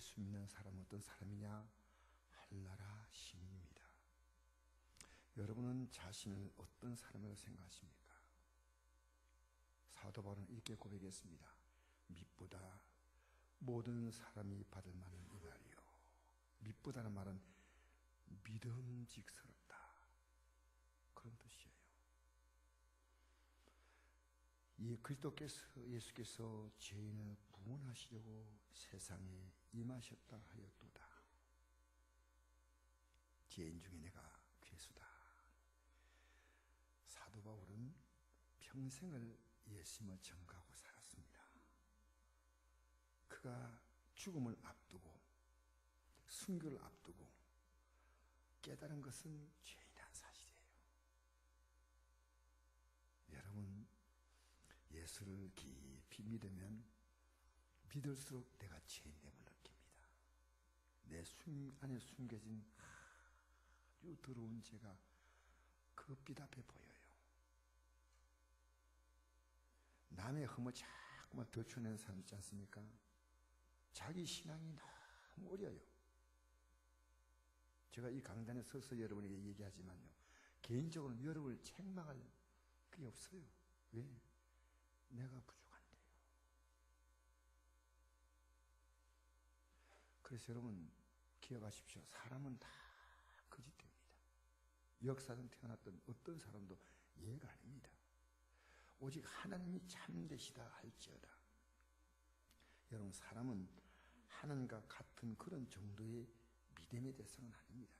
예수 믿는 사람은 어떤 사람이냐? 한나라 시민입니다. 여러분은 자신을 어떤 사람이라고 생각하십니까? 사도 바울은 이렇게 고백했습니다. 미쁘다 모든 사람이 받을 만한 이날이요. 미쁘다는 말은 믿음직스럽다, 그런 뜻이에요. 이 그리스도께서, 예수께서 죄인을 구원하시려고 세상에 임하셨다 하였도다. 죄인 중에 내가 괴수다. 사도 바울은 평생을 예수님을 전가하고 살았습니다. 그가 죽음을 앞두고 순교를 앞두고 깨달은 것은 죄인이라는 사실이에요. 여러분, 예수를 깊이 믿으면 믿을수록 내가 죄인됨을 느낍니다. 내 안에 숨겨진 아주 더러운 죄가 그빛 앞에 보여요. 남의 흠을 자꾸만 들춰내는 사람 있지 않습니까? 자기 신앙이 너무 어려요. 제가 이 강단에 서서 여러분에게 얘기하지만요, 개인적으로는 여러분을 책망할 그게 없어요. 왜? 내가 부족한데요. 그래서 여러분 기억하십시오. 사람은 다 거짓됩니다. 역사상 태어났던 어떤 사람도 예가 아닙니다. 오직 하나님이 참되시다 할지어다. 여러분, 사람은 하나님과 같은 그런 정도의 믿음의 대상은 아닙니다.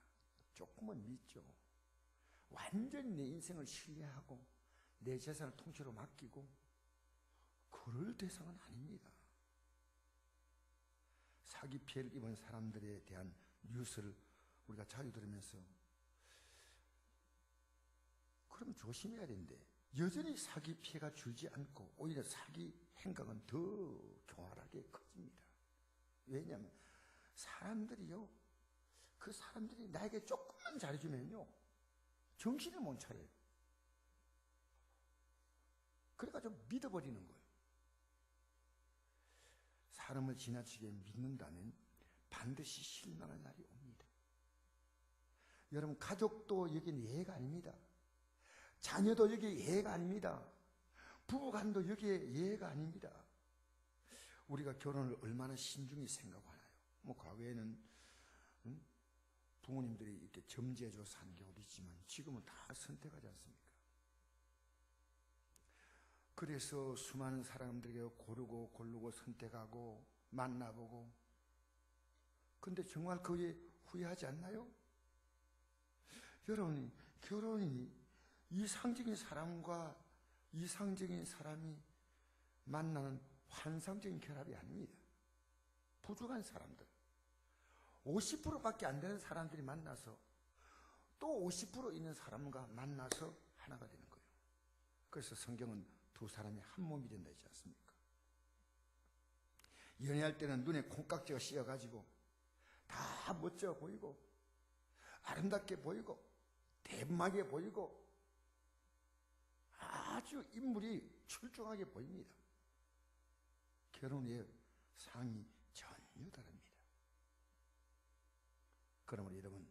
조금은 믿죠. 완전히 내 인생을 신뢰하고 내 재산을 통째로 맡기고 그럴 대상은 아닙니다. 사기 피해를 입은 사람들에 대한 뉴스를 우리가 자주 들으면서 그럼 조심해야 되는데 여전히 사기 피해가 줄지 않고 오히려 사기 행각은 더 교활하게 커집니다. 왜냐하면 사람들이요, 그 사람들이 나에게 조금만 잘해주면요 정신을 못 차려요. 그래가지고 믿어버리는 거예요. 사람을 지나치게 믿는다면 반드시 실망할 날이 옵니다. 여러분, 가족도 여기는 예가 아닙니다. 자녀도 여기에 예가 아닙니다. 부부간도 여기에 예가 아닙니다. 우리가 결혼을 얼마나 신중히 생각하나요? 뭐 과거에는 부모님들이 이렇게 점지해줘서 한 경우도 있지만 지금은 다 선택하지 않습니까? 그래서 수많은 사람들에게 고르고 선택하고 만나보고, 근데 정말 그게 후회하지 않나요? 여러분, 결혼이 이상적인 사람과 이상적인 사람이 만나는 환상적인 결합이 아닙니다. 부족한 사람들, 50%밖에 안 되는 사람들이 만나서 또 50% 있는 사람과 만나서 하나가 되는 거예요. 그래서 성경은 두 사람이 한 몸이 된다 했지 않습니까? 연애할 때는 눈에 콩깍지가 씌어가지고 다 멋져 보이고 아름답게 보이고 대범하게 보이고 아주 인물이 출중하게 보입니다. 결혼 후에 상이 전혀 다릅니다. 그러므로 여러분,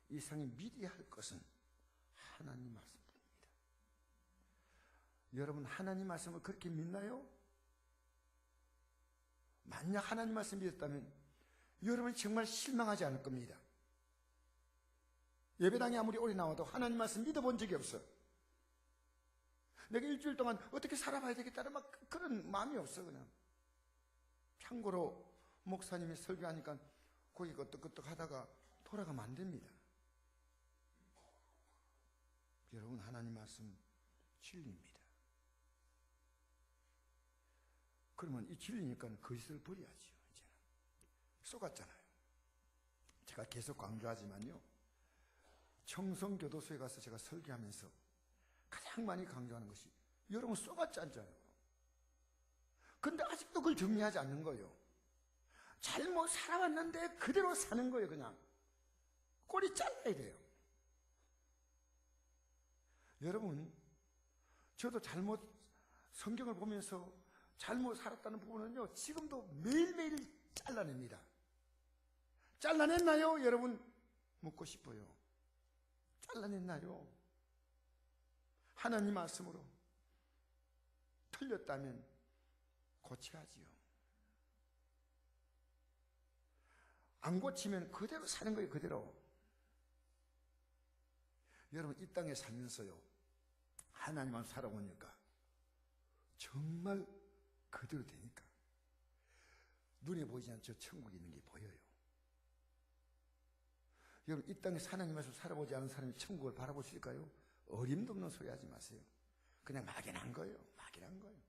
이 상이 믿어야 할 것은 하나님 말씀입니다. 여러분, 하나님 말씀을 그렇게 믿나요? 만약 하나님 말씀 믿었다면 여러분이 정말 실망하지 않을 겁니다. 예배당에 아무리 오래 나와도 하나님 말씀 믿어본 적이 없어. 내가 일주일 동안 어떻게 살아봐야 되겠다는 막 그런 마음이 없어. 그냥 참고로 목사님이 설교하니까 거기 끄떡끄떡 하다가 돌아가면 안 됩니다. 여러분, 하나님 말씀 진리입니다. 그러면 이 진리니까 거짓을 버려야죠. 이제는 속았잖아요. 제가 계속 강조하지만요, 청성교도소에 가서 제가 설교하면서 가장 많이 강조하는 것이 여러분 속았잖아요. 근데 아직도 그걸 정리하지 않는 거예요. 잘못 살아왔는데 그대로 사는 거예요. 그냥 꼬리 잘라야 돼요. 여러분, 저도 성경을 보면서 잘못 살았다는 부분은요 지금도 매일매일 잘라냅니다. 잘라냈나요? 여러분 묻고 싶어요. 잘라냈나요? 하나님 말씀으로 틀렸다면 고쳐야지요. 안 고치면 그대로 사는 거예요. 그대로. 여러분 이 땅에 살면서요, 하나님만 살아보니까 정말 그대로 되니까 눈에 보이지 않죠? 천국이 있는 게 보여요. 여러분 이 땅에 하나님께서 살아보지 않은 사람이 천국을 바라보실까요? 어림도 없는 소리 하지 마세요. 그냥 막연한 거예요. 막연한 거예요.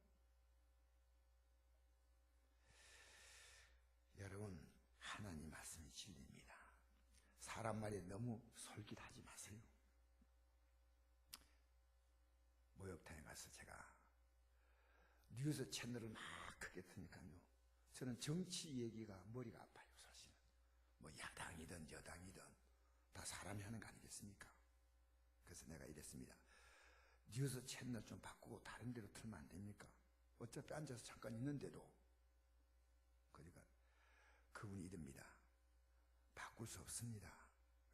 여러분 하나님 말씀이 진리입니다. 사람 말에 너무 솔깃하지 마세요. 목욕탕에 가서 제가 뉴스 채널을 막 크게 트니까요, 저는 정치 얘기가 머리가 아파요. 사실은 뭐 야당이든 여당이든 다 사람이 하는 거 아니겠습니까? 그래서 내가 이랬습니다. 뉴스 채널 좀 바꾸고 다른 데로 틀면 안 됩니까? 어차피 앉아서 잠깐 있는데도. 그러니까 그분이 이럽니다. 바꿀 수 없습니다.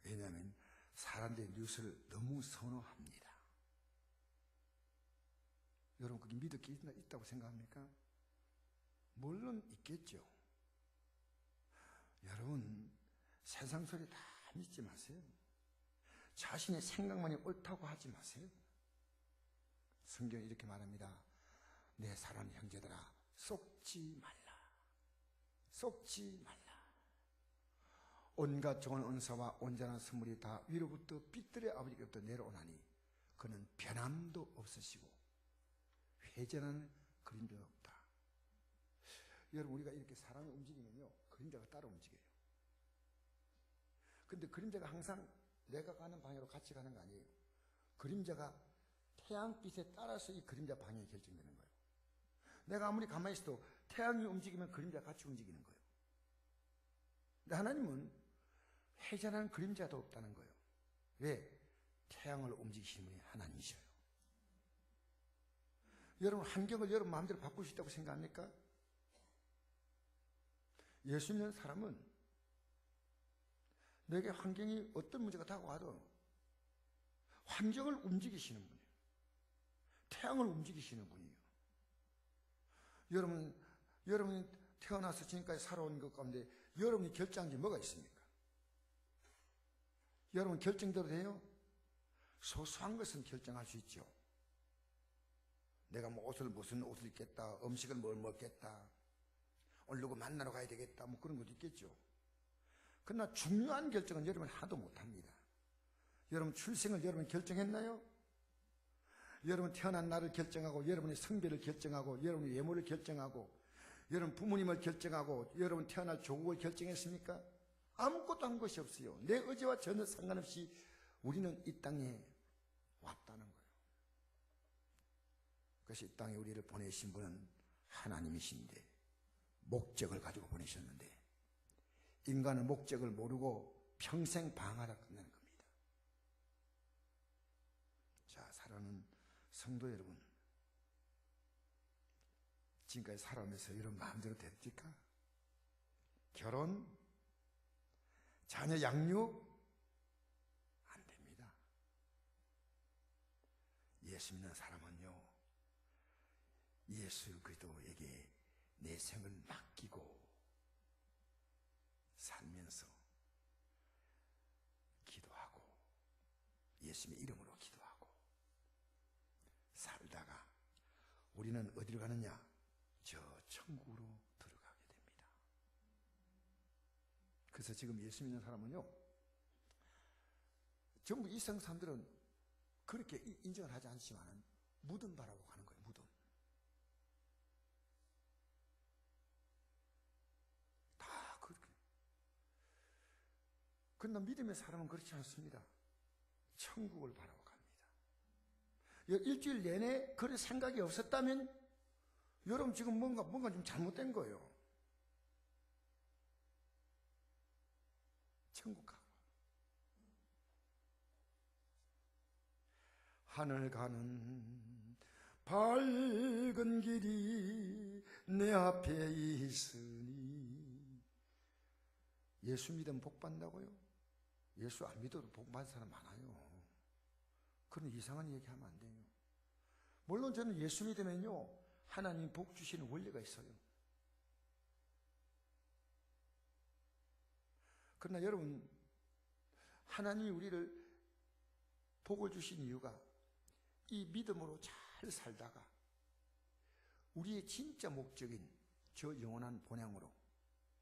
왜냐하면 사람들이 뉴스를 너무 선호합니다. 여러분 그게 믿을 게 있다고 생각합니까? 물론 있겠죠. 여러분 세상 소리 다 믿지 마세요. 자신의 생각만이 옳다고 하지 마세요. 성경이 이렇게 말합니다. 내 사랑하는 형제들아, 속지 말라. 속지 말라. 온갖 좋은 은사와 온전한 선물이 다 위로부터 빛들의 아버지께로부터 내려오나니 그는 변함도 없으시고 회전하는 그림자가 없다. 여러분 우리가 이렇게 사람을 움직이면요, 그림자가 따라 움직여요. 근데 그림자가 항상 내가 가는 방향으로 같이 가는 거 아니에요. 그림자가 태양빛에 따라서 이 그림자 방향이 결정되는 거예요. 내가 아무리 가만히 있어도 태양이 움직이면 그림자가 같이 움직이는 거예요. 근데 하나님은 회전하는 그림자도 없다는 거예요. 왜? 태양을 움직이시는 분이 하나님이셔요. 여러분 환경을 여러분 마음대로 바꿀 수 있다고 생각합니까? 예수 믿는 사람은 내게 환경이 어떤 문제가 다가와도 환경을 움직이시는 분이에요. 태양을 움직이시는 분이에요. 여러분이 태어나서 지금까지 살아온 것 가운데 여러분이 결정한 게 뭐가 있습니까? 여러분 결정대로 돼요? 소소한 것은 결정할 수 있죠. 내가 뭐 무슨 옷을 입겠다, 음식을 뭘 먹겠다, 오늘 누구 만나러 가야 되겠다, 뭐 그런 것도 있겠죠. 그러나 중요한 결정은 여러분이 하도 못합니다. 여러분 출생을 여러분이 결정했나요? 여러분 태어난 날을 결정하고, 여러분의 성별을 결정하고, 여러분의 외모를 결정하고, 여러분 부모님을 결정하고, 여러분 태어날 조국을 결정했습니까? 아무것도 한 것이 없어요. 내 의지와 전혀 상관없이 우리는 이 땅에 왔다는 거예요. 그래서 이 땅에 우리를 보내신 분은 하나님이신데 목적을 가지고 보내셨는데, 인간은 목적을 모르고 평생 방하다 끝내는 겁니다. 자, 사랑하는 성도 여러분, 지금까지 살아오면서 이런 마음대로 됩니까? 결혼, 자녀 양육 안 됩니다. 예수 믿는 사람은요, 예수 그리스도에게 내 생을 맡기고 살면서 기도하고 예수님의 이름으로 기도하고 살다가 우리는 어디로 가느냐? 저 천국으로 들어가게 됩니다. 그래서 지금 예수 믿는 사람은요, 전부 이 세상 사람들은 그렇게 인정을 하지 않지만 무덤 바라고 가는 거예요. 무덤. 다 그렇게. 그러나 믿음의 사람은 그렇지 않습니다. 천국을 바라고 갑니다. 일주일 내내 그런 생각이 없었다면 여러분 지금 뭔가 좀 잘못된 거예요. 천국 가고. 하늘 가는 밝은 길이 내 앞에 있으니 예수 믿으면 복 받는다고요? 예수 안 믿어도 복 받는 사람 많아요. 그런 이상한 얘기하면 안 돼요. 물론 저는 예수 믿으면요, 하나님 복 주시는 원리가 있어요. 그러나 여러분, 하나님이 우리를 복을 주신 이유가 이 믿음으로 잘 살다가 우리의 진짜 목적인 저 영원한 본향으로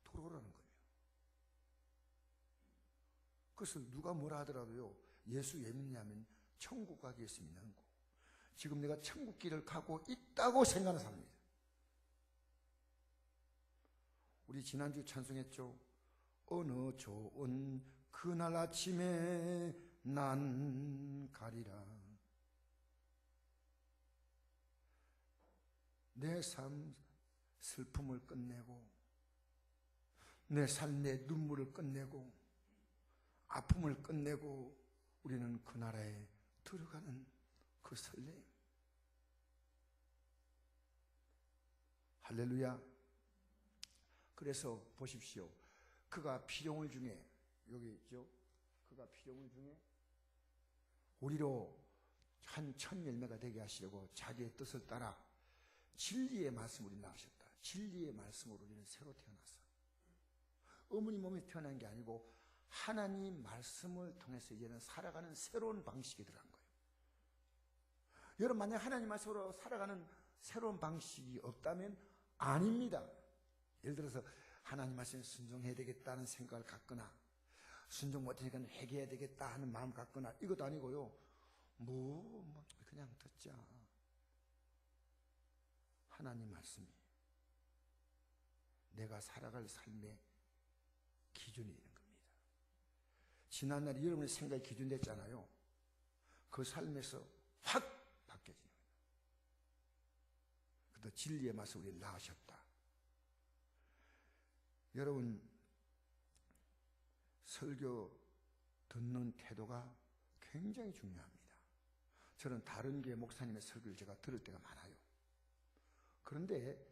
돌아오라는 거예요. 그래서 누가 뭐라 하더라도요, 예수 왜 믿냐면 천국 가기 위해서 믿는 거고, 지금 내가 천국 길을 가고 있다고 생각하는 사람입니다. 우리 지난주 찬송했죠. 어느 좋은 그날 아침에 난 가리라. 내 삶 슬픔을 끝내고 내 삶의 눈물을 끝내고 아픔을 끝내고 우리는 그 나라에 들어가는 그 설렘. 할렐루야. 그래서 보십시오. 그가 피조물 중에, 여기 있죠? 그가 피조물 중에 우리로 한 천 열매가 되게 하시려고 자기의 뜻을 따라 진리의 말씀으로 낳으셨다. 진리의 말씀으로 우리는 새로 태어났어. 어머니 몸에 태어난 게 아니고 하나님 말씀을 통해서 이제는 살아가는 새로운 방식이 들어간 거예요. 여러분, 만약 하나님 말씀으로 살아가는 새로운 방식이 없다면 아닙니다. 예를 들어서 하나님 말씀에 순종해야 되겠다는 생각을 갖거나 순종 못하니까 회개해야 되겠다 하는 마음 갖거나 이것도 아니고요. 그냥 듣자. 하나님 말씀이 내가 살아갈 삶의 기준이 되는 겁니다. 지난날에 여러분의 생각이 기준 됐잖아요. 그 삶에서 확 바뀌어지는 거예요. 그래도 진리의 말씀 우리를 낳으셨다. 여러분, 설교 듣는 태도가 굉장히 중요합니다. 저는 다른 교회 목사님의 설교를 제가 들을 때가 많아요. 그런데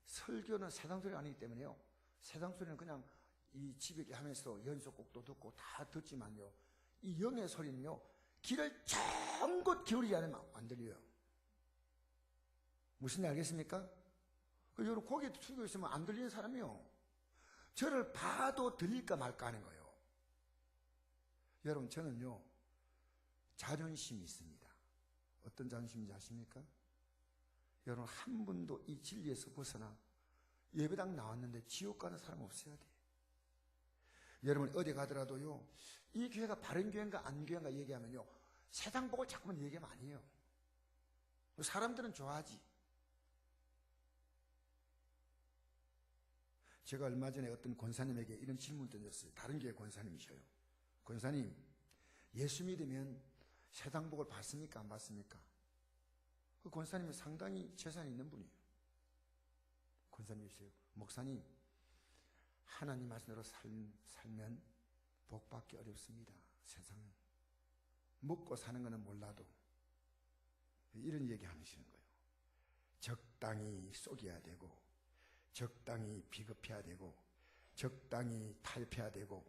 설교는 세상 소리가 아니기 때문에요. 세상 소리는 그냥 이 집에 하면서 연속곡도 듣고 다 듣지만요. 이 영의 소리는요, 귀를 정껏 기울이지 않으면 안 들려요. 무슨 일 알겠습니까? 여러분, 고개 숙이고 있으면 안 들리는 사람이요. 저를 봐도 들릴까 말까 하는 거예요. 여러분, 저는요, 자존심이 있습니다. 어떤 자존심인지 아십니까? 여러분, 한 분도 이 진리에서 벗어나 예배당 나왔는데 지옥 가는 사람 없어야 돼. 여러분, 어디 가더라도요, 이 교회가 바른 교회인가 안 교회인가 얘기하면요, 세상 보고 자꾸만 얘기하면 아니에요. 사람들은 좋아하지. 제가 얼마 전에 어떤 권사님에게 이런 질문을 던졌어요. 다른 교회 권사님이셔요. 권사님, 예수 믿으면 세상 복을 받습니까? 안 받습니까? 그 권사님은 상당히 재산이 있는 분이에요. 권사님이세요. 목사님, 하나님 말씀으로 살면 복 받기 어렵습니다. 세상은. 먹고 사는 거는 몰라도 이런 얘기 하시는 거예요. 적당히 속여야 되고 적당히 비겁해야 되고 적당히 탈피해야 되고.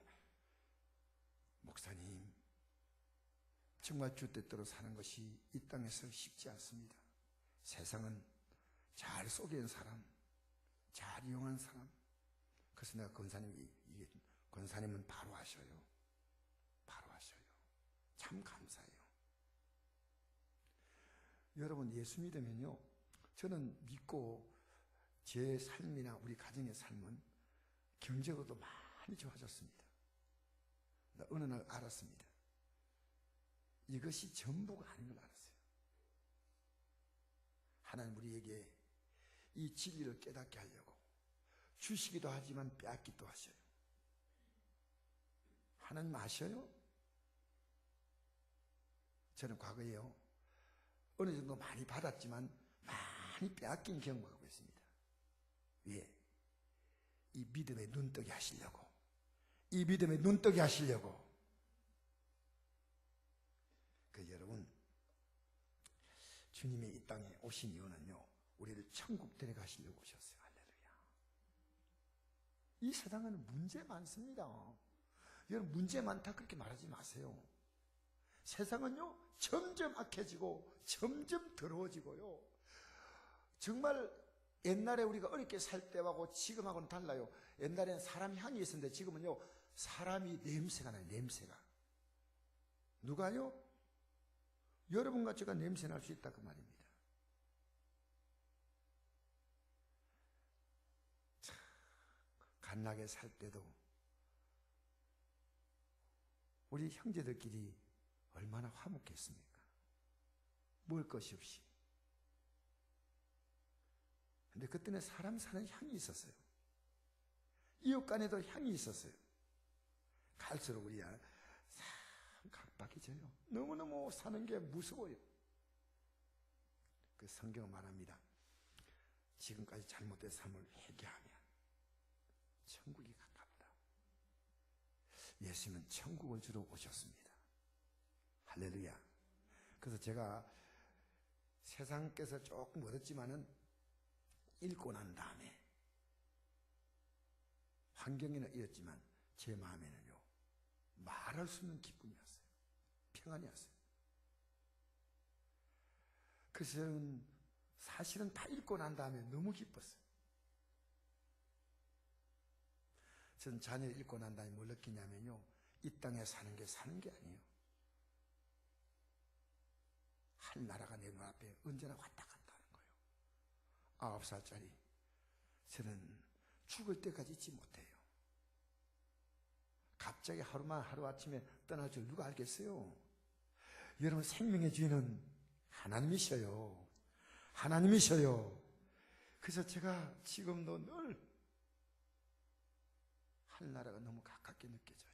목사님, 정말 주 뜻대로 사는 것이 이 땅에서 쉽지 않습니다. 세상은 잘 속이는 사람, 잘 이용한 사람. 그래서 내가 권사님은 바로 하셔요. 바로 하셔요. 참 감사해요. 여러분, 예수 믿으면요, 저는 믿고 제 삶이나 우리 가정의 삶은 경제로도 많이 좋아졌습니다. 나 어느 날 알았습니다. 이것이 전부가 아닌 걸 알았어요. 하나님 우리에게 이 진리를 깨닫게 하려고 주시기도 하지만 빼앗기도 하셔요. 하나님 아셔요? 저는 과거에요, 어느 정도 많이 받았지만 많이 빼앗긴 경험하고 있습니다. 왜? 이 믿음에 눈뜨게 하시려고. 이 믿음에 눈뜨게 하시려고. 여러분, 주님이 이 땅에 오신 이유는요, 우리를 천국 데려가시려고 오셨어요. 할렐루야. 이 세상에는 문제 많습니다. 여러분, 문제 많다 그렇게 말하지 마세요. 세상은요, 점점 악해지고 점점 더러워지고요. 정말 옛날에 우리가 어렵게 살 때하고 지금하고는 달라요. 옛날에는 사람 향이 있었는데 지금은요, 사람이 냄새가 나요. 냄새가. 누가요? 여러분과 제가 냄새 날 수 있다 그 말입니다. 참, 갓나게 살 때도 우리 형제들끼리 얼마나 화목했습니까? 먹을 것이 없이. 근데 그때는 사람 사는 향이 있었어요. 이웃 간에도 향이 있었어요. 갈수록 우리가 참 각박해져요. 너무너무 사는 게 무서워요. 그 성경은 말합니다. 지금까지 잘못된 삶을 회개하면 천국이 가깝다. 예수님은 천국을 주러 오셨습니다. 할렐루야. 그래서 제가 세상께서 조금 얻었지만은 읽고 난 다음에 환경에는 잃었지만 제 마음에는요, 말할 수 없는 기쁨이었어요. 평안이었어요. 그래서 저는 사실은 다 읽고 난 다음에 너무 기뻤어요. 저는 자녀를 읽고 난 다음에 뭘 느끼냐면요, 이 땅에 사는 게 아니에요. 할 나라가 내 눈앞에 언제나 왔다 갔다 하는 거예요. 9살짜리 저는 죽을 때까지 잊지 못해요. 갑자기 하루아침에 떠날 줄 누가 알겠어요? 여러분, 생명의 주인은 하나님이셔요. 하나님이셔요. 그래서 제가 지금도 늘 하늘나라가 너무 가깝게 느껴져요.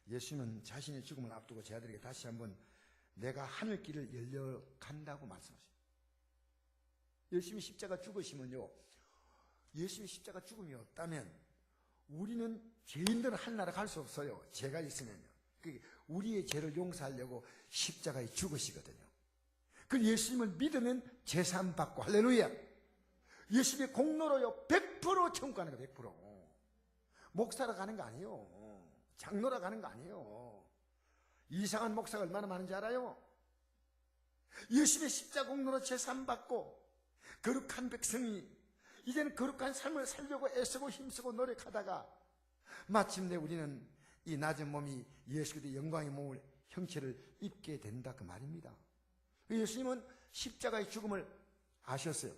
예수님은 자신의 죽음을 앞두고 제 아들에게 다시 한번 내가 하늘길을 열려간다고 말씀하십니다. 예수님이 십자가 죽으시면요, 예수님이 십자가 죽음이 없다면 우리는 죄인들은 하늘나라 갈 수 없어요. 죄가 있으면요. 우리의 죄를 용서하려고 십자가에 죽으시거든요. 그 예수님을 믿으면 제사함 받고, 할렐루야. 예수님의 공로로요 100% 천국 가는 거예요. 100%. 목사라 가는 거 아니에요. 장로라 가는 거 아니에요. 이상한 목사가 얼마나 많은지 알아요? 예수님의 십자가 공로로 제사함 받고 거룩한 백성이 이제는 거룩한 삶을 살려고 애쓰고 힘쓰고 노력하다가 마침내 우리는 이 낮은 몸이 예수 그리스도의 영광의 몸을 형체를 입게 된다 그 말입니다. 예수님은 십자가의 죽음을 아셨어요.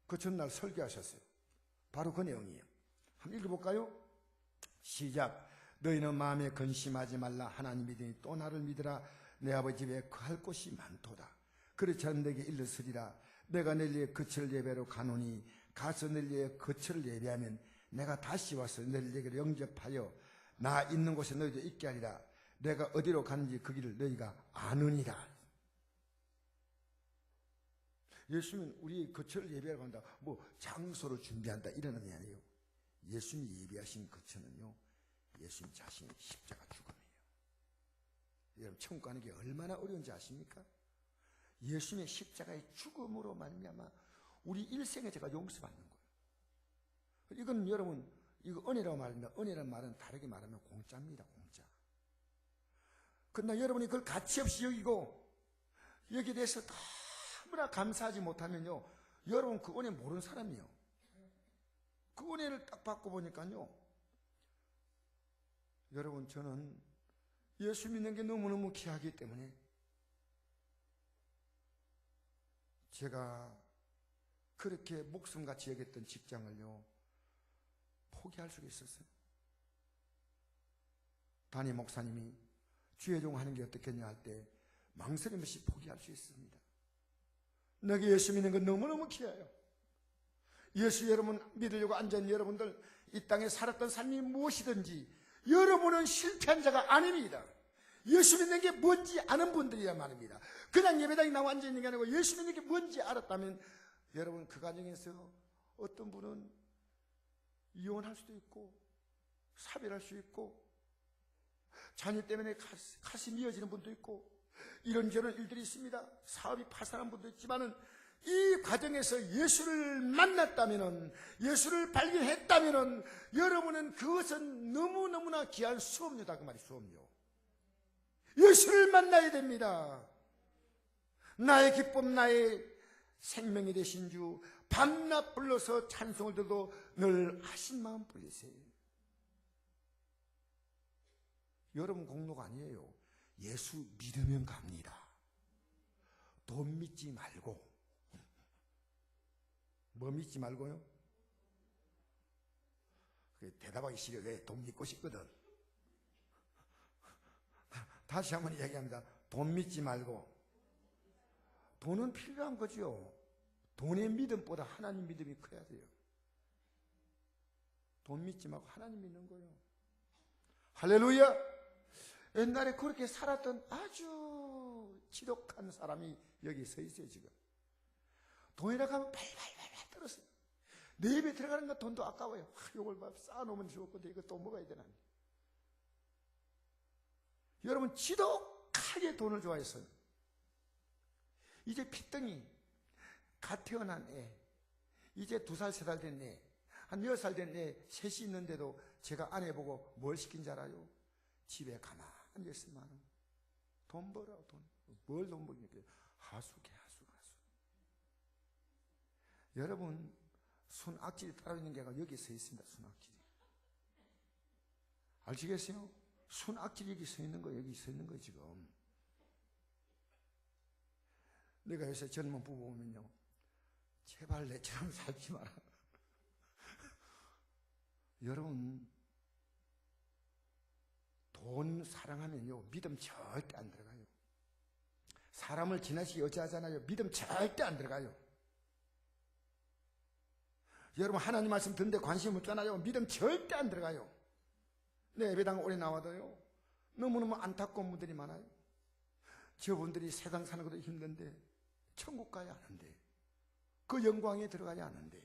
그 전날 설교하셨어요. 바로 그 내용이에요. 한번 읽어볼까요? 시작. 너희는 마음에 근심하지 말라. 하나님 믿으니 또 나를 믿으라. 내 아버지 집에 거할 곳이 많도다. 그렇지 않으면 내게 일러서리라. 내가 너희의 거처를 예배로 가노니 가서 너희의 거처를 예배하면 내가 다시 와서 너희에게 영접하여 나 있는 곳에 너희도 있게 하리라. 내가 어디로 가는지 그 길을 너희가 아느니라. 예수님은 우리 거처를 예배하러 간다, 뭐 장소를 준비한다 이런 의미 아니에요. 예수님이 예비하신 거처는요, 예수님 자신의 십자가 죽음이에요. 여러분, 천국 가는 게 얼마나 어려운지 아십니까? 예수님의 십자가의 죽음으로 말미암아 우리 일생에 제가 용서받는 거예요. 이건 여러분, 이거 은혜라고 말합니다. 은혜라는 말은 다르게 말하면 공짜입니다. 공짜. 그러나 여러분이 그걸 가치 없이 여기고 여기에 대해서 너무나 감사하지 못하면요, 여러분 그 은혜 모르는 사람이에요. 그 은혜를 딱 받고 보니까요, 여러분, 저는 예수 믿는 게 너무너무 귀하기 때문에 제가 그렇게 목숨같이 여겼던 직장을요 포기할 수가 있었어요. 담임 목사님이 주의종 하는 게 어떻겠냐 할 때 망설임 없이 포기할 수 있습니다. 내게 예수 믿는 건 너무너무 귀해요. 예수 여러분 믿으려고 앉아있는 여러분들, 이 땅에 살았던 삶이 무엇이든지 여러분은 실패한 자가 아닙니다. 예수 믿는 게 뭔지 아는 분들이란 말입니다. 그냥 예배당에 나와 앉아있는 게 아니고 예수 믿는 게 뭔지 알았다면 여러분, 그 가정에서 어떤 분은 이혼할 수도 있고 사별할 수 있고 자녀 때문에 가슴이 미어지는 분도 있고 이런저런 일들이 있습니다. 사업이 파산한 분도 있지만은 이 과정에서 예수를 만났다면, 예수를 발견했다면 여러분은 그것은 너무너무나 귀한 수업료다 그 말이. 수업료. 예수를 만나야 됩니다. 나의 기쁨, 나의 생명이 되신 주, 밤낮 불러서 찬송을 들어도 늘 하신 마음 부리세요. 여러분 공로가 아니에요. 예수 믿으면 갑니다. 돈 믿지 말고. 뭐 믿지 말고요? 대답하기 싫어. 왜? 돈 믿고 싶거든. 다시 한번 이야기합니다. 돈 믿지 말고. 돈은 필요한 거죠. 돈의 믿음보다 하나님 믿음이 커야 돼요. 돈 믿지 말고 하나님 믿는 거예요. 할렐루야. 옛날에 그렇게 살았던 아주 지독한 사람이 여기 서 있어요. 지금 돈이라고 하면 발발발발 떨었어요. 내 입에 들어가는 거 돈도 아까워요. 이걸 쌓아놓으면 좋을 건데 이거 또 먹어야 되나. 여러분 지독하게 돈을 좋아했어요. 이제 피덩이 갓 태어난 애, 이제 2살 3살 된 애, 한 6살 된 애 셋이 있는데도 제가 아내 보고 뭘 시킨 줄 알아요? 집에 가만히 앉아있으면 돈 벌어. 돈. 뭘 돈 벌니까 하수게 하수. 여러분 순악질이 따로 있는 게가 여기 서 있습니다. 순악질이. 아시겠어요? 순악질이 여기 서 있는 거, 여기 서 있는 거 지금. 내가 요새 젊은 부부 보면요, 제발 내처럼 살지 마라. 여러분 돈 사랑하면요 믿음 절대 안 들어가요. 사람을 지나치게 어찌하잖아요. 믿음 절대 안 들어가요. 여러분 하나님 말씀 듣는데 관심 없잖아요. 믿음 절대 안 들어가요. 내 예배당 오래 나와도요 너무너무 안타까운 분들이 많아요. 저분들이 세상 사는 것도 힘든데 천국 가야 하는데, 그 영광에 들어가야 하는데,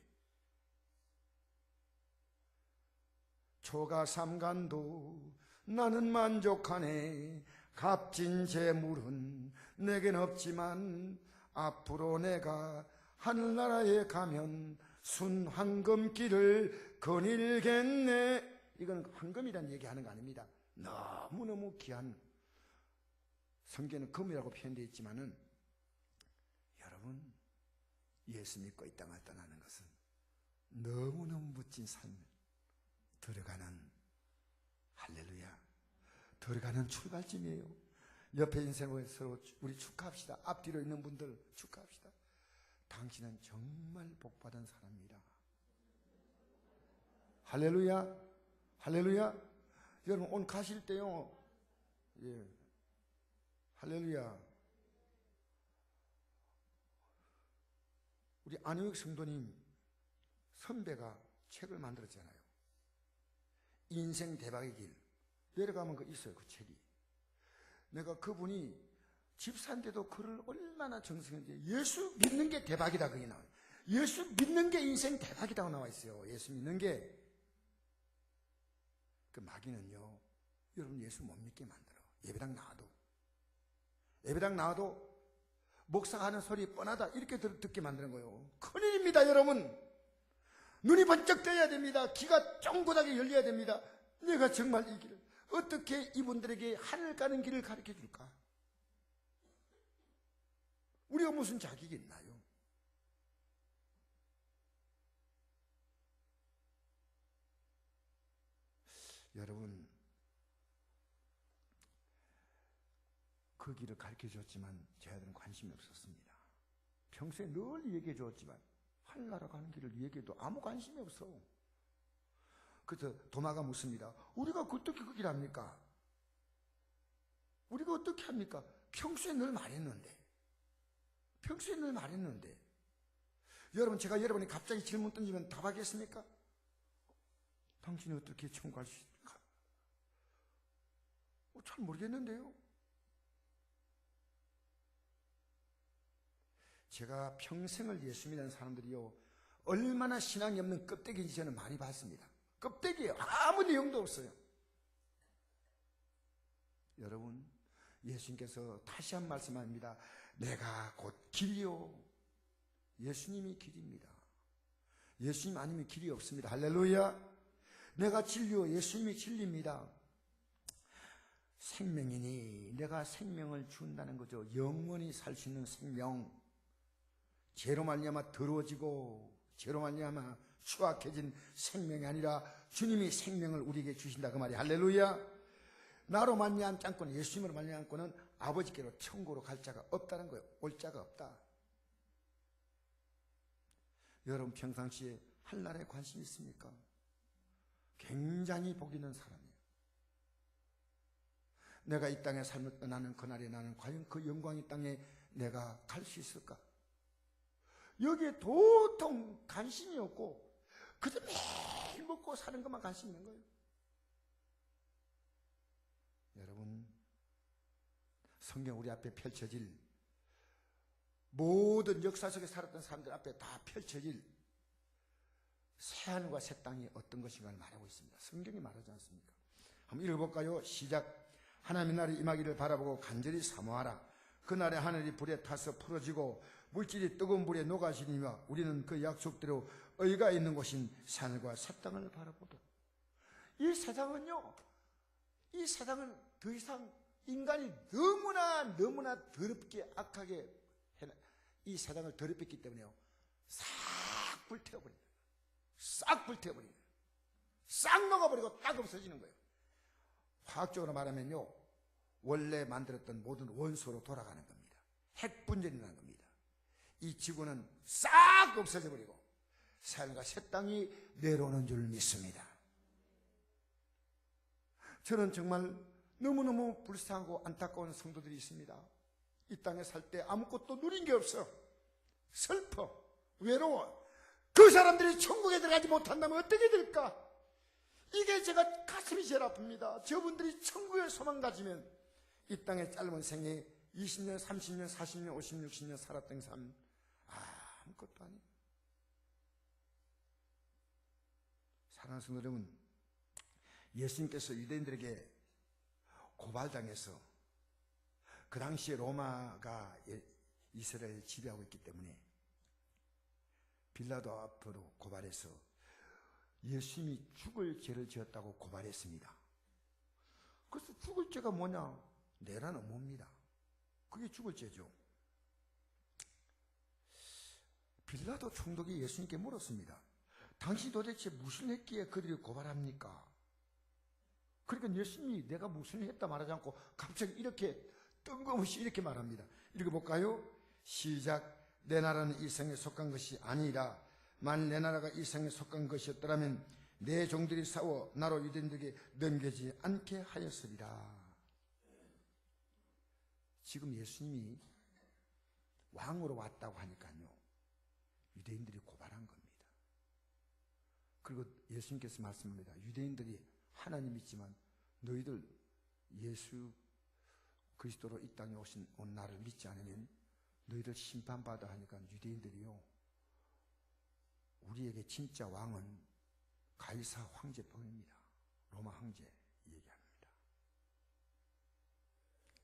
초가 삼간도 나는 만족하네. 값진 재물은 내겐 없지만 앞으로 내가 하늘나라에 가면 순황금길을 거닐겠네. 이건 황금이라는 얘기하는 거 아닙니다. 너무너무 귀한, 성경에는 금이라고 표현되어 있지만은 여러분 예수 믿고 이 땅을 떠나는 것은 너무너무 멋진 삶 들어가는, 할렐루야, 들어가는 출발점이에요. 옆에 인생을 서로 우리 축하합시다. 앞뒤로 있는 분들 축하합시다. 당신은 정말 복받은 사람입니다. 할렐루야, 할렐루야. 여러분 오늘 가실 때요, 예, 할렐루야. 우리 안효익 성도님 선배가 책을 만들었잖아요. 인생 대박의 길. 내려가면 그 있어요, 그 책이. 내가 그분이 집사인데도 글을 얼마나 정성했는지, 예수 믿는 게 대박이다 그게 나와요. 예수 믿는 게 인생 대박이라고 나와 있어요. 예수 믿는 게. 그 마귀는요, 여러분 예수 못 믿게 만들어. 예배당 나와도 목사가 하는 소리 뻔하다 이렇게 듣게 만드는 거예요. 큰일입니다. 여러분 눈이 번쩍 떠야 됩니다. 귀가 쫑긋하게 열려야 됩니다. 내가 정말 이 길을 어떻게 이분들에게 하늘 가는 길을 가르쳐 줄까? 우리가 무슨 자격이 있나요? 여러분 그 길을 가르쳐 줬지만 제 아들은 관심이 없었습니다. 평소에 늘 얘기해 줬지만 하늘나라 가는 길을 얘기해도 아무 관심이 없어. 그래서 도마가 묻습니다. 우리가 어떻게 그 길 합니까? 우리가 어떻게 합니까? 평소에 늘 말했는데. 여러분 제가 여러분이 갑자기 질문 던지면 답하겠습니까? 당신이 어떻게 천국 갈 수 있을까? 잘 모르겠는데요. 제가 평생을 예수 믿는 사람들이요 얼마나 신앙이 없는 껍데기인지 저는 많이 봤습니다. 껍데기예요. 아무 내용도 없어요. 여러분 예수님께서 다시 한 말씀합니다. 내가 곧 길이요 예수님이 길입니다. 예수님 아니면 길이 없습니다. 할렐루야. 내가 진리요 예수님이 진리입니다. 생명이니 내가 생명을 준다는 거죠. 영원히 살 수 있는 생명. 죄로 말미암아 더러워지고 죄로 말미암아 추악해진 생명이 아니라 주님이 생명을 우리에게 주신다 그 말이. 할렐루야. 나로 말미암지 않고는, 예수님으로 말미암지 않고는 아버지께로 천국으로 갈 자가 없다는 거예요. 올 자가 없다. 여러분 평상시에 한나라에 관심 있습니까? 굉장히 복 있는 사람이에요. 내가 이 땅의 삶을 떠나는 그날에 나는 과연 그 영광의 땅에 내가 갈 수 있을까? 여기에 도통 관심이 없고 그저 매일 먹고 사는 것만 관심 있는 거예요. 여러분, 성경 우리 앞에 펼쳐질 모든 역사 속에 살았던 사람들 앞에 다 펼쳐질 새하늘과 새 땅이 어떤 것인가를 말하고 있습니다. 성경이 말하지 않습니까? 한번 읽어볼까요? 시작. 하나님의 날이 임하기를 바라보고 간절히 사모하라. 그날에 하늘이 불에 타서 풀어지고 물질이 뜨거운 불에 녹아지니와 우리는 그 약속대로 의가 있는 곳인 산과 새 땅을 바라보고. 이 세상은요, 이 세상은 더 이상 인간이 너무나 더럽게 악하게 이 세상을 더럽혔기 때문에요, 싹 불태워버려요. 싹 불태워버려요. 싹 녹아버리고 딱 없어지는 거예요. 화학적으로 말하면요, 원래 만들었던 모든 원소로 돌아가는 겁니다. 핵분열이 나는 겁니다. 이 지구는 싹 없어져 버리고 삶과 새 땅이 내려오는 줄 믿습니다. 저는 정말 너무너무 불쌍하고 안타까운 성도들이 있습니다. 이 땅에 살 때 아무것도 누린 게 없어. 슬퍼, 외로워. 그 사람들이 천국에 들어가지 못한다면 어떻게 될까? 이게 제가 가슴이 제일 아픕니다. 저분들이 천국에 소망 가지면 이 땅의 짧은 생에 20년, 30년, 40년, 50년, 60년 살았던 삶 아무것도 아니에요. 사랑하는 성도 여러분, 예수님께서 유대인들에게 고발당해서 그 당시에 로마가 이스라엘을 지배하고 있기 때문에 빌라도 앞으로 고발해서 예수님이 죽을 죄를 지었다고 고발했습니다. 그래서 죽을 죄가 뭐냐? 내라는 뭡니다. 그게 죽을 죄죠. 빌라도 총독이 예수님께 물었습니다. 당신이 도대체 무슨 했기에 그들이 고발합니까? 그러니까 예수님이 내가 무슨 했다 말하지 않고 갑자기 이렇게 뜬금없이 이렇게 말합니다. 읽어볼까요? 시작. 내 나라는 이 성에 속한 것이 아니라 만일 내 나라가 이 성에 속한 것이었더라면 내 종들이 싸워 나로 유대인들에게 넘겨지 않게 하였으리라. 지금 예수님이 왕으로 왔다고 하니까요, 유대인들이 고발한 겁니다. 그리고 예수님께서 말씀합니다. 유대인들이 하나님 믿지만 너희들 예수 그리스도로 이 땅에 온 나를 믿지 않으면 너희들 심판받아 하니까 유대인들이요, 우리에게 진짜 왕은 가이사 황제뿐입니다. 로마 황제 얘기합니다.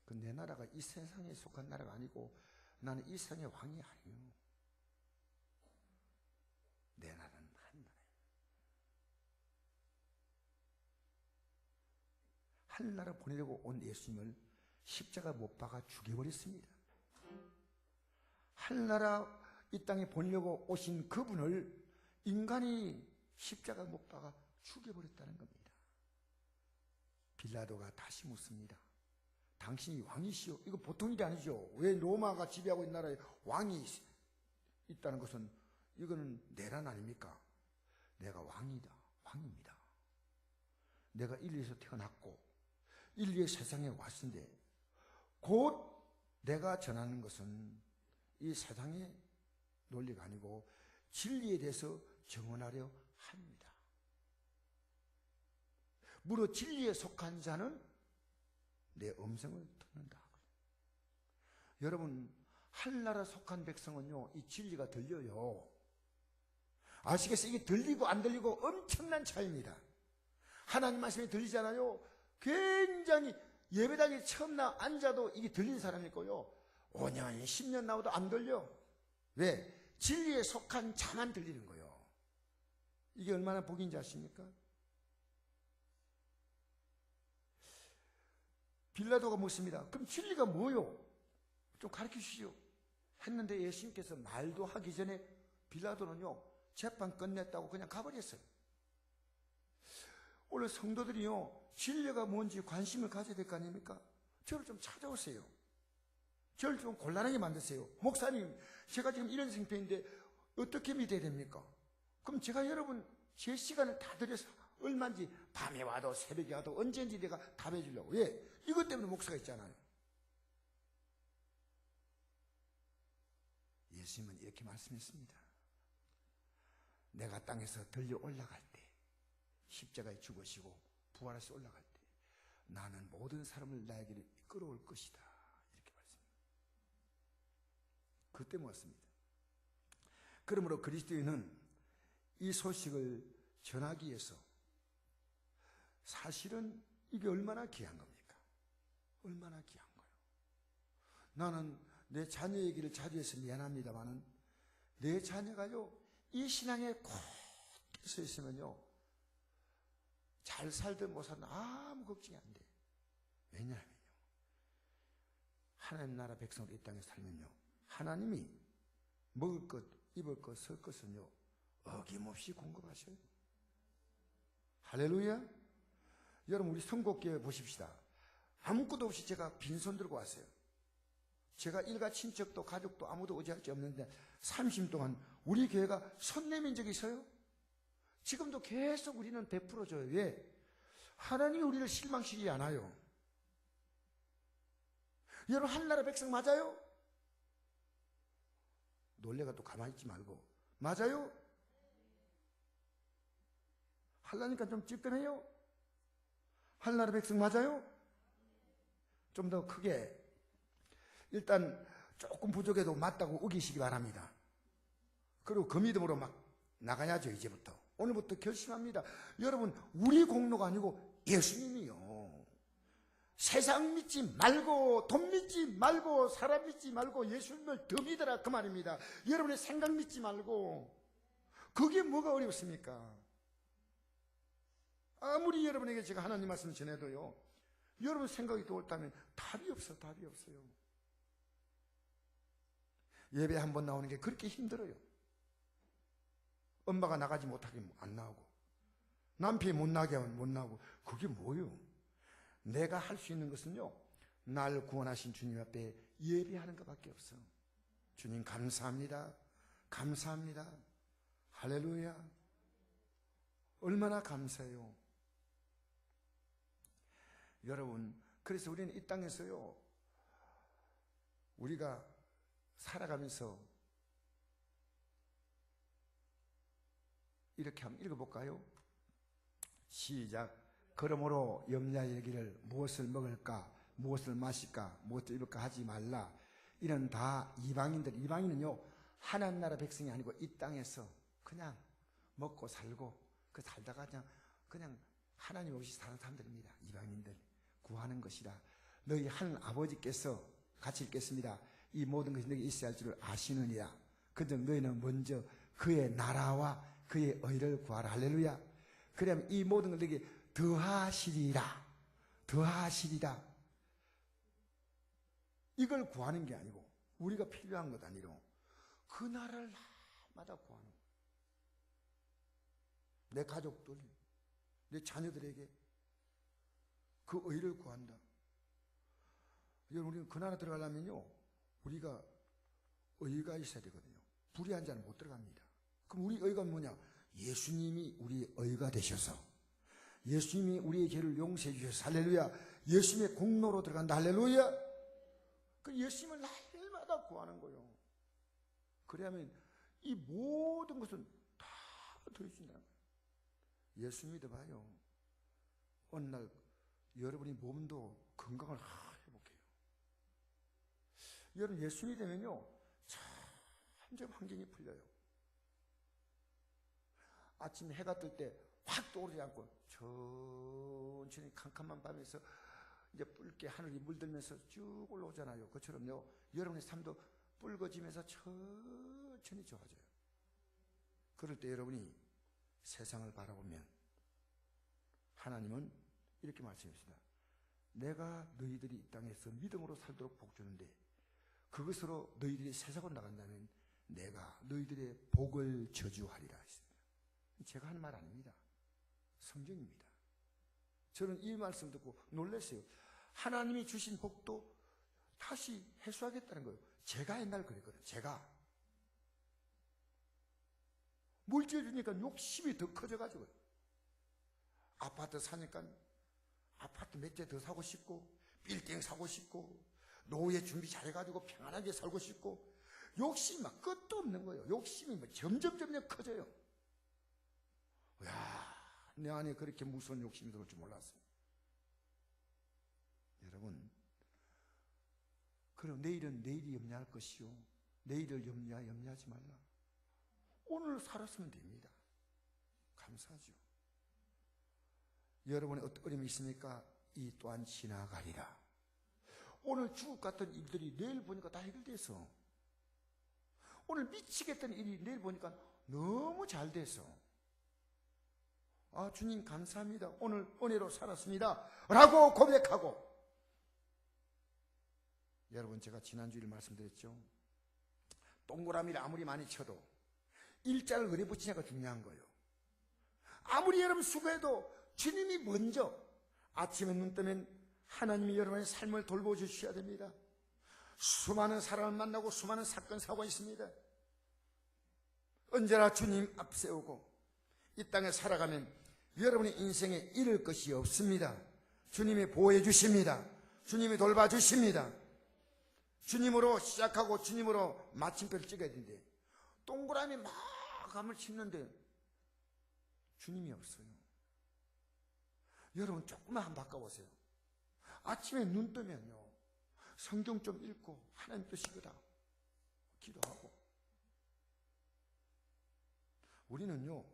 그 내 나라가 이 세상에 속한 나라가 아니고 나는 이 세상의 왕이 아니에요. 내 나라는 한 나라예요. 하늘나라 보내려고 온 예수님을 십자가 못 박아 죽여버렸습니다. 하늘나라 이 땅에 보내려고 오신 그분을 인간이 십자가 못 박아 죽여버렸다는 겁니다. 빌라도가 다시 묻습니다. 당신이 왕이시오? 이거 보통 일이 아니죠. 왜 로마가 지배하고 있는 나라에 왕이 있다는 것은 이거는 내란 아닙니까? 내가 왕입니다. 내가 인류에서 태어났고 인류의 세상에 왔는데 곧 내가 전하는 것은 이 세상의 논리가 아니고 진리에 대해서 정언하려 합니다. 무릇 진리에 속한 자는 내 음성을 듣는다. 여러분, 하늘나라 속한 백성은요, 이 진리가 들려요. 아시겠어요? 이게 들리고 안 들리고 엄청난 차이입니다. 하나님 말씀이 들리잖아요. 굉장히 예배당에 처음 앉아도 이게 들리는 사람이 있고요, 5년, 10년 나와도 안 들려. 왜? 진리에 속한 자만 들리는 거예요. 이게 얼마나 복인지 아십니까? 빌라도가 묻습니다. 그럼 진리가 뭐요? 좀 가르쳐 주시오. 했는데 예수님께서 말도 하기 전에 빌라도는요, 재판 끝냈다고 그냥 가버렸어요. 오늘 성도들이요, 진리가 뭔지 관심을 가져야 될 거 아닙니까? 저를 좀 찾아오세요. 저를 좀 곤란하게 만드세요. 목사님, 제가 지금 이런 상태인데 어떻게 믿어야 됩니까? 그럼 제가 여러분 제 시간을 다 들여서 얼마인지 밤에 와도 새벽에 와도 언제든지 내가 답해 주려고. 왜? 이것 때문에 목사가 있잖아요. 예수님은 이렇게 말씀했습니다. 내가 땅에서 들려 올라갈 때, 십자가에 죽으시고 부활해서 올라갈 때 나는 모든 사람을 나에게로 이끌어올 것이다. 이렇게 말씀합니다. 그때 모았습니다. 그러므로 그리스도인은 이 소식을 전하기 위해서 사실은 이게 얼마나 귀한 겁니까? 얼마나 귀한 거예요. 나는 내 자녀 얘기를 자주 해서 미안합니다만은 내 자녀가요, 이 신앙에 꼭 서 있으면요, 잘 살든 못 살든 아무 걱정이 안 돼. 왜냐하면요, 하나님 나라 백성으로 이 땅에 살면요, 하나님이 먹을 것, 입을 것, 쓸 것은요, 어김없이 공급하셔요. 할렐루야. 여러분, 우리 선곡교회 보십시다. 아무것도 없이 제가 빈손 들고 왔어요. 제가 일가 친척도 가족도 아무도 의지할 게 없는데 30년 동안 우리 교회가 손 내민 적이 있어요? 지금도 계속 우리는 베풀어줘요. 왜? 하나님이 우리를 실망시키지 않아요. 여러분, 한나라 백성 맞아요? 놀래가 또 가만히 있지 말고 맞아요? 하려니까 좀 찌끈해요? 한나라 백성 맞아요? 좀 더 크게, 일단 조금 부족해도 맞다고 우기시기 바랍니다. 그리고 그 믿음으로 막 나가야죠. 이제부터, 오늘부터 결심합니다. 여러분, 우리 공로가 아니고 예수님이요. 세상 믿지 말고, 돈 믿지 말고, 사람 믿지 말고 예수님을 더 믿어라, 그 말입니다. 여러분의 생각 믿지 말고. 그게 뭐가 어렵습니까? 아무리 여러분에게 제가 하나님 말씀 전해도요, 여러분 생각이 또 옳다면 답이 없어. 답이 없어요. 예배 한 번 나오는 게 그렇게 힘들어요. 엄마가 나가지 못하게 안 나오고, 남편이 못 나게 하면 못 나오고. 그게 뭐예요? 내가 할 수 있는 것은요, 날 구원하신 주님 앞에 예배하는 것밖에 없어. 주님 감사합니다. 감사합니다. 할렐루야. 얼마나 감사해요. 여러분, 그래서 우리는 이 땅에서요, 우리가 살아가면서 이렇게 한번 읽어볼까요? 시작. 그러므로 염려에 이르기를 무엇을 먹을까, 무엇을 마실까, 무엇을 입을까 하지 말라. 이는 다 이방인은요, 하나님 나라 백성이 아니고 이 땅에서 그냥 먹고 살고 그 살다가 그냥 하나님 없이 사는 사람들입니다. 이방인들 구하는 것이라. 너희 하늘 아버지께서 같이 읽겠습니다. 이 모든 것이 너희 있어야 할 줄을 아시느니라. 그저 너희는 먼저 그의 나라와 그의 의를 구하라. 할렐루야. 그러면 이 모든 걸 너희에게 더하시리라. 더하시리라. 이걸 구하는 게 아니고, 우리가 필요한 것 아니로 그 나라를 날마다 구하는 거예요. 내 가족들, 내 자녀들에게 그 의를 구한다. 여러분, 우리는 그 나라 들어가려면요, 우리가 의가 있어야 되거든요. 불의한 자는 못 들어갑니다. 그럼 우리 의가 뭐냐? 예수님이 우리 의가 되셔서, 예수님이 우리의 죄를 용서해 주셔서, 할렐루야. 예수님의 공로로 들어간다. 할렐루야. 그 예수님을 날마다 구하는 거예요. 그래야면 이 모든 것은 다 더해진다는 거예요. 예수 믿어봐요. 어느 날 여러분이 몸도 건강을 회복해요. 여러분, 예수 믿으면요, 점점 환경이 풀려요. 아침에 해가 뜰 때 확 떠오르지 않고 천천히 캄캄한 밤에서 이제 붉게 하늘이 물들면서 쭉 올라오잖아요. 그처럼요, 여러분의 삶도 붉어지면서 천천히 천천히 좋아져요. 그럴 때 여러분이 세상을 바라보면 하나님은 이렇게 말씀했습니다. 내가 너희들이 이 땅에서 믿음으로 살도록 복 주는데 그것으로 너희들이 세상으로 나간다면 내가 너희들의 복을 저주하리라 했습니다. 제가 한 말 아닙니다. 성경입니다. 저는 이 말씀 듣고 놀랐어요. 하나님이 주신 복도 다시 회수하겠다는 거예요. 제가 옛날 그랬거든요. 제가 뭘 지어주니까 욕심이 더 커져가지고 아파트 사니까 아파트 몇 채 더 사고 싶고 빌딩 사고 싶고 노후에 준비 잘해가지고 평안하게 살고 싶고 욕심이 막 끝도 없는 거예요. 욕심이 뭐 점점 커져요. 야, 내 안에 그렇게 무서운 욕심이 들어올 줄 몰랐어요. 여러분, 그럼 내일은 내일이 염려할 것이요 내일을 염려하지 말라. 오늘 살았으면 됩니다. 감사하죠. 여러분의 어떤 어려움이 있습니까? 이 또한 지나가리라. 오늘 죽을 것 같은 일들이 내일 보니까 다 해결돼서, 오늘 미치겠다는 일이 내일 보니까 너무 잘 돼서, 아, 주님 감사합니다. 오늘 은혜로 살았습니다. 라고 고백하고, 여러분 제가 지난주에 말씀드렸죠. 동그라미를 아무리 많이 쳐도 일자를 어디 붙이냐가 중요한 거예요. 아무리 여러분 수고해도 주님이 먼저 아침에 눈 뜨면 하나님이 여러분의 삶을 돌보주셔야 됩니다. 수많은 사람을 만나고 수많은 사건 사고가 있습니다. 언제나 주님 앞세우고 이 땅에 살아가면 여러분의 인생에 잃을 것이 없습니다. 주님이 보호해 주십니다. 주님이 돌봐주십니다. 주님으로 시작하고 주님으로 마침표를 찍어야 되는데 동그라미 막 감을 치는데 주님이 없어요. 여러분 조금만 한번 바꿔보세요. 아침에 눈 뜨면요 성경 좀 읽고 하나님 뜻이거다 기도하고. 우리는요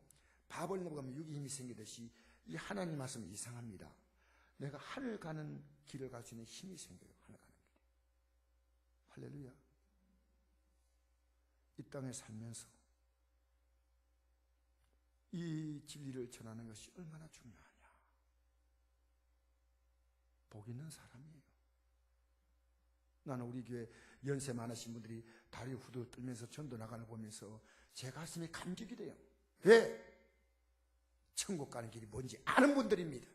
밥을 먹으면 육이 힘이 생기듯이 이 하나님 말씀이 이상합니다. 내가 하늘 가는 길을 갈 수 있는 힘이 생겨요. 하늘 가는 길. 할렐루야. 이 땅에 살면서 이 진리를 전하는 것이 얼마나 중요하냐. 복 있는 사람이에요. 나는 우리 교회 연세 많으신 분들이 다리 후들 떨면서 전도 나가는 걸 보면서 제 가슴이 감격이 돼요. 왜? 천국 가는 길이 뭔지 아는 분들입니다.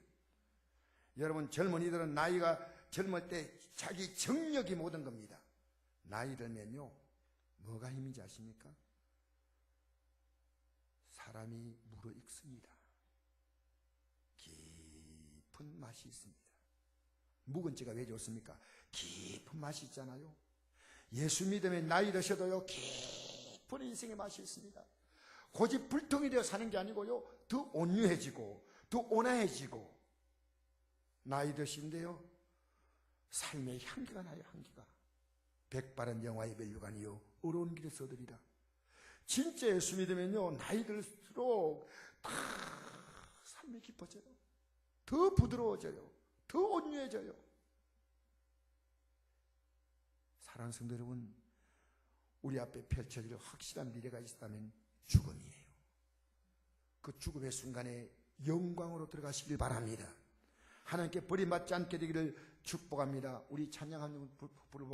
여러분 젊은이들은 나이가 젊을 때 자기 정력이 모든 겁니다. 나이 들면요 뭐가 힘인지 아십니까? 사람이 물어익습니다. 깊은 맛이 있습니다. 묵은지가 왜 좋습니까? 깊은 맛이 있잖아요. 예수 믿으면 나이 드셔도요 깊은 인생의 맛이 있습니다. 고집불통이 되어 사는 게 아니고요 더 온유해지고 더 온화해지고 나이 드신데요 삶의 향기가 나요. 향기가 백바른 영화의 멸류관이요 어려운 길에서 얻으리라. 진짜 예수 믿으면요 나이 들수록 다 삶이 깊어져요. 더 부드러워져요. 더 온유해져요. 사랑하는 성도 여러분, 우리 앞에 펼쳐질 확실한 미래가 있다면 죽음이에요. 그 죽음의 순간에 영광으로 들어가시길 바랍니다. 하나님께 버림받지 않게 되기를 축복합니다. 우리 찬양하는 부를